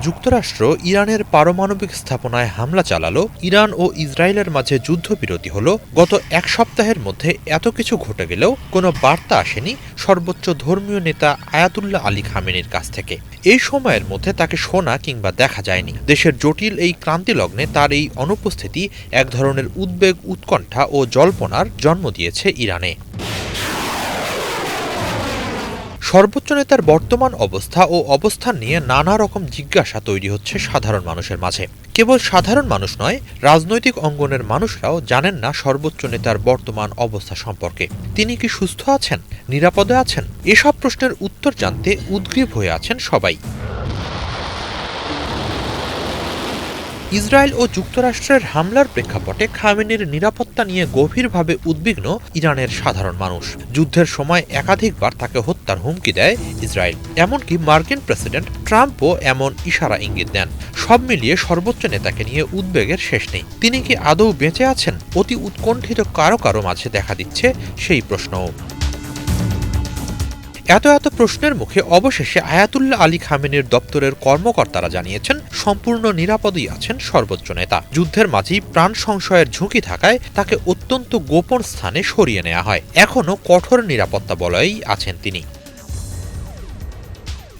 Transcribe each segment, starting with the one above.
যুক্তরাষ্ট্র ইরানের পারমাণবিক স্থাপনায় হামলা চালালো, ইরান ও ইসরায়েলের মাঝে যুদ্ধবিরতি হলো। গত এক সপ্তাহের মধ্যে এত কিছু ঘটে গেলেও কোনো বার্তা আসেনি সর্বোচ্চ ধর্মীয় নেতা আয়াতুল্লাহ আলী খামেনির কাছ থেকে। এই সময়ের মধ্যে তাকে শোনা কিংবা দেখা যায়নি। দেশের জটিল এই ক্রান্তিলগ্নে তার এই অনুপস্থিতি এক ধরনের উদ্বেগ, উৎকণ্ঠা ও জল্পনার জন্ম দিয়েছে ইরানে। সর্বোচ্চ নেতার বর্তমান অবস্থা ও অবস্থান নিয়ে নানা রকম জিজ্ঞাসা তৈরি হচ্ছে সাধারণ মানুষের মাঝে। কেবল সাধারণ মানুষ নয়, রাজনৈতিক অঙ্গনের মানুষরাও জানেন না সর্বোচ্চ নেতার বর্তমান অবস্থা সম্পর্কে। তিনি কি সুস্থ আছেন, নিরাপদে আছেন? এসব প্রশ্নের উত্তর জানতে উদগ্রীব হয়ে আছেন সবাই। ইসরায়েল ও যুক্তরাষ্ট্রের হামলার প্রেক্ষাপটে খামেনির নিরাপত্তা নিয়ে গভীরভাবে উদ্বিগ্ন ইরানের সাধারণ মানুষ। যুদ্ধের সময় একাধিকবার তাকে হত্যার হুমকি দেয় ইসরায়েল। এমনকি মার্কিন প্রেসিডেন্ট ট্রাম্পও এমন ইশারা ইঙ্গিত দেন। সব মিলিয়ে সর্বোচ্চ নেতাকে নিয়ে উদ্বেগের শেষ নেই। তিনি কি আদৌ বেঁচে আছেন? অতি উৎকণ্ঠিত কারো কারো মাঝে দেখা দিচ্ছে সেই প্রশ্নও। এত প্রশ্নের মুখে অবশেষে আয়াতুল্লাহ আলী খামেনির দপ্তরের কর্মকর্তারা জানিয়েছেন সম্পূর্ণ নিরাপদেই আছেন সর্বোচ্চ নেতা। যুদ্ধের মাঝেই প্রাণ সংশয়ের ঝুঁকি থাকায় তাকে অত্যন্ত গোপন স্থানে সরিয়ে নেওয়া হয়। এখনও কঠোর নিরাপত্তা বলয়েই আছেন তিনি।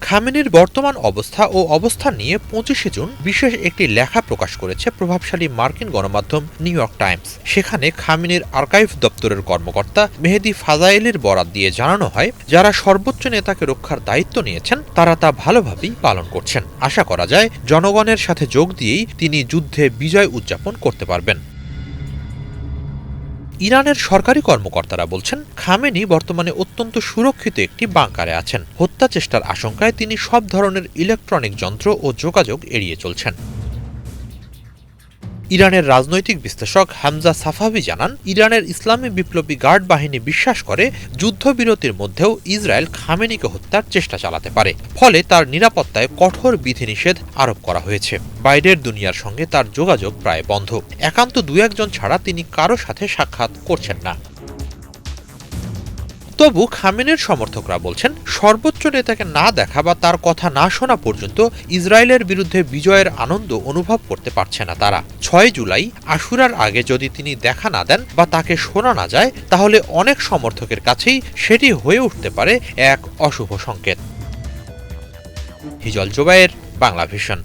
খামেনির বর্তমান অবস্থা ও অবস্থান নিয়ে 25 জুন বিশেষ একটি লেখা প্রকাশ করেছে প্রভাবশালী মার্কিন গণমাধ্যম নিউ ইয়র্ক টাইমস। সেখানে খামেনির আর্কাইভ দপ্তরের কর্মকর্তা মেহেদি ফাজাইলের বরাত দিয়ে জানানো হয়, যারা সর্বোচ্চ নেতাকে রক্ষার দায়িত্ব নিয়েছেন তারা তা ভালোভাবেই পালন করছেন। আশা করা যায় জনগণের সাথে যোগ দিয়েই তিনি যুদ্ধে বিজয় উদযাপন করতে পারবেন। ইরানের সরকারি কর্মকর্তারা বলছেন, খামেনি বর্তমানে অত্যন্ত সুরক্ষিত একটি বাংকারে আছেন। হত্যা চেষ্টার আশঙ্কায় তিনি সব ধরনের ইলেকট্রনিক যন্ত্র ও যোগাযোগ এড়িয়ে চলছেন। ইরানের রাজনৈতিক বিশ্লেষক হামজা সাফাভি জানান, ইরানের ইসলামী বিপ্লবী গার্ড বাহিনী বিশ্বাস করে যুদ্ধবিরতির মধ্যেও ইসরায়েল খামেনিকে হত্যার চেষ্টা চালাতে পারে। ফলে তার নিরাপত্তায় কঠোর বিধিনিষেধ আরোপ করা হয়েছে। বাইরের দুনিয়ার সঙ্গে তার যোগাযোগ প্রায় বন্ধ। একান্ত দু একজন ছাড়া তিনি কারো সাথে সাক্ষাৎ করছেন না। তবু খামেনির সমর্থকরা বলছেন, সর্বোচ্চ নেতাকে না দেখা বা তার কথা না শোনা পর্যন্ত ইসরায়েলের বিরুদ্ধে বিজয়ের আনন্দ অনুভব করতে পারছে না তারা। 6 জুলাই আশুরার আগে যদি তিনি দেখা না দেন বা তাকে শোনা না যায়, তাহলে অনেক সমর্থকের কাছেই সেটি হয়ে উঠতে পারে এক অশুভ সংকেত। হিজল জোবায়ের, বাংলা ভিশন।